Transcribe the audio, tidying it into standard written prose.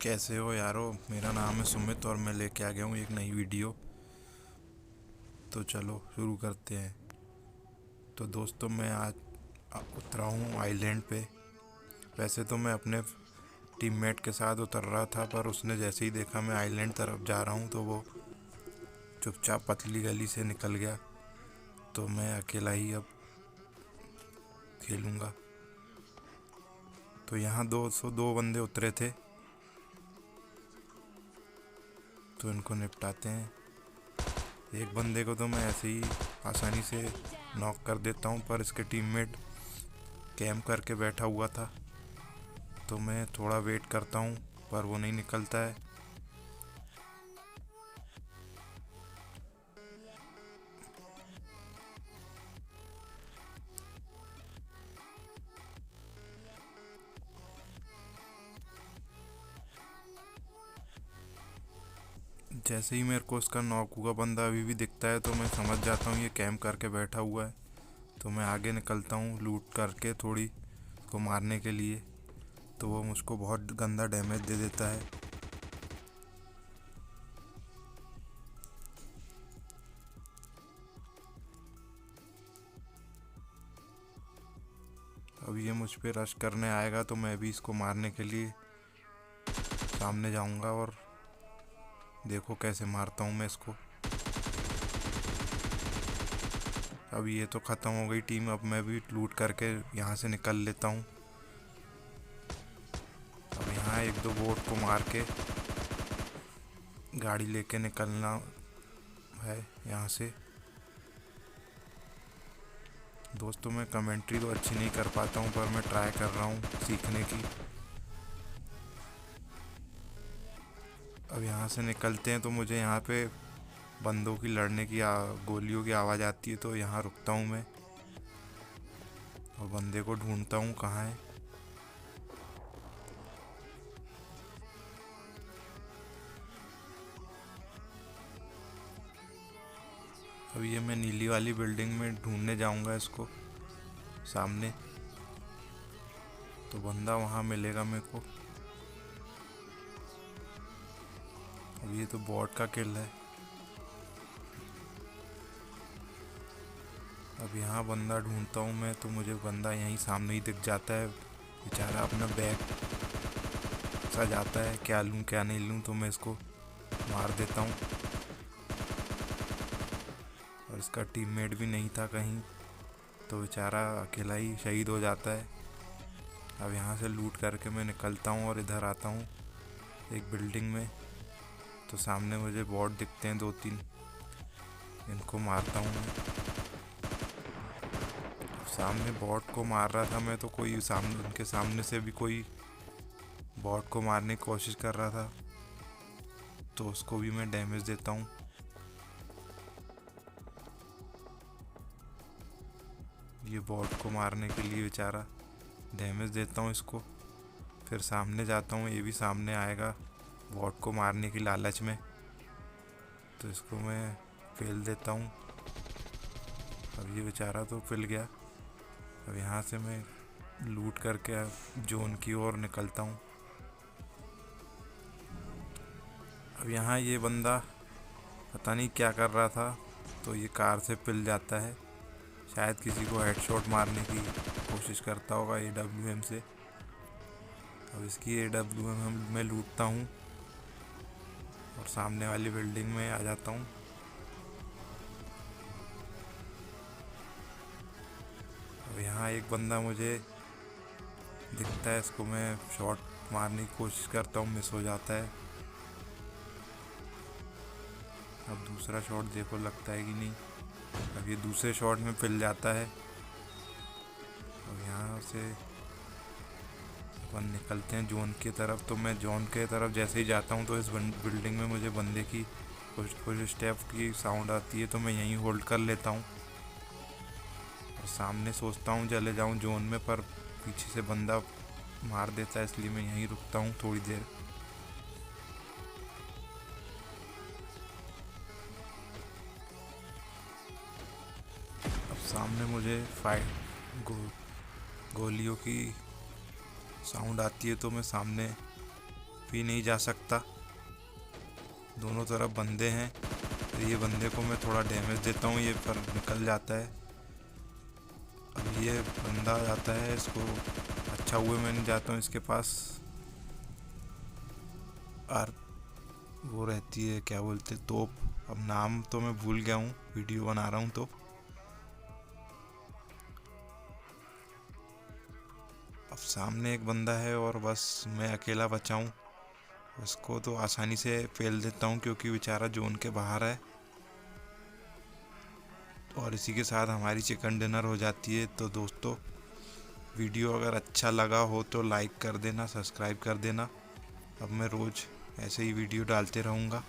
कैसे हो यारो। मेरा नाम है सुमित और मैं लेके आ गया हूँ एक नई वीडियो। तो चलो शुरू करते हैं। तो दोस्तों मैं आज उतरा हूँ आइलैंड पे। वैसे तो मैं अपने टीममेट के साथ उतर रहा था, पर उसने जैसे ही देखा मैं आइलैंड तरफ जा रहा हूँ तो वो चुपचाप पतली गली से निकल गया। तो मैं अकेला ही अब खेलूँगा। तो यहाँ दो बंदे उतरे थे, तो इनको निपटाते हैं। एक बंदे को तो मैं ऐसे ही आसानी से नॉक कर देता हूँ, पर इसके टीममेट कैंप करके बैठा हुआ था। तो मैं थोड़ा वेट करता हूँ, पर वो नहीं निकलता है। जैसे ही मेरे को उसका नॉक हुआ बंदा अभी भी दिखता है, तो मैं समझ जाता हूँ ये कैंप करके बैठा हुआ है। तो मैं आगे निकलता हूँ लूट करके थोड़ी को मारने के लिए। तो वो मुझको बहुत गंदा डैमेज दे देता है। अब ये मुझ पे रश करने आएगा, तो मैं भी इसको मारने के लिए सामने जाऊंगा। और देखो कैसे मारता हूँ मैं इसको। अब ये तो ख़त्म हो गई टीम। अब मैं भी लूट करके यहाँ से निकल लेता हूँ। अब यहाँ एक दो बोट को मार के गाड़ी लेके निकलना है यहाँ से। दोस्तों मैं कमेंट्री तो अच्छी नहीं कर पाता हूँ, पर मैं ट्राई कर रहा हूँ सीखने की। अब यहाँ से निकलते हैं, तो मुझे यहाँ पे बंदों की लड़ने की गोलियों की आवाज़ आती है। तो यहाँ रुकता हूँ मैं और बंदे को ढूंढता हूँ कहाँ है। अब ये मैं नीली वाली बिल्डिंग में ढूंढने जाऊँगा इसको सामने। तो बंदा वहाँ मिलेगा मेरे को। अब ये तो बॉट का किल है। अब यहाँ बंदा ढूंढता हूँ मैं, तो मुझे बंदा यहीं सामने ही दिख जाता है। बेचारा अपना बैग सजाता है, क्या लूँ क्या नहीं लूँ। तो मैं इसको मार देता हूँ। और इसका टीममेट भी नहीं था कहीं, तो बेचारा अकेला ही शहीद हो जाता है। अब यहाँ से लूट करके मैं निकलता हूँ और इधर आता हूँ एक बिल्डिंग में। तो सामने मुझे बॉट दिखते हैं दो तीन, इनको मारता हूँ मैं। सामने बॉट को मार रहा था मैं, तो कोई सामने उनके सामने से भी कोई बॉट को मारने की कोशिश कर रहा था, तो उसको भी मैं डैमेज देता हूँ। ये बॉट को मारने के लिए बेचारा डैमेज देता हूँ इसको। फिर सामने जाता हूँ, ये भी सामने आएगा बॉट को मारने की लालच में। तो इसको मैं फेल देता हूँ। अब ये बेचारा तो पिल गया। अब यहाँ से मैं लूट करके जोन की ओर निकलता हूँ। अब यहाँ ये बंदा पता नहीं क्या कर रहा था, तो ये कार से पिल जाता है। शायद किसी को हेडशॉट मारने की कोशिश करता होगा AWM से। अब इसकी AWM मैं लूटता हूँ और सामने वाली बिल्डिंग में आ जाता हूँ। अब यहाँ एक बंदा मुझे दिखता है, इसको मैं शॉट मारने की कोशिश करता हूँ, मिस हो जाता है। अब दूसरा शॉट देखो लगता है कि नहीं। अब ये दूसरे शॉट में पिल जाता है। अब यहाँ से अपन निकलते हैं जोन की तरफ। तो मैं जोन के तरफ जैसे ही जाता हूँ, तो इस बिल्डिंग में मुझे बंदे की कुछ स्टेप की साउंड आती है। तो मैं यहीं होल्ड कर लेता हूँ और सामने सोचता हूँ चले जाऊँ जोन में, पर पीछे से बंदा मार देता है, इसलिए मैं यहीं रुकता हूँ थोड़ी देर। अब सामने मुझे गोलियों की साउंड आती है, तो मैं सामने भी नहीं जा सकता, दोनों तरफ बंदे हैं। तो ये बंदे को मैं थोड़ा डैमेज देता हूँ, ये पर निकल जाता है। अब ये बंदा जाता है, इसको अच्छा हुए मैं नहीं जाता हूँ इसके पास। और वो रहती है, क्या बोलते, तोप। अब नाम तो मैं भूल गया हूँ, वीडियो बना रहा हूँ तो। अब सामने एक बंदा है और बस मैं अकेला बचा हूँ। उसको तो आसानी से फेल देता हूँ क्योंकि बेचारा जोन के बाहर है। और इसी के साथ हमारी चिकन डिनर हो जाती है। तो दोस्तों, वीडियो अगर अच्छा लगा हो तो लाइक कर देना, सब्सक्राइब कर देना। अब मैं रोज़ ऐसे ही वीडियो डालते रहूँगा।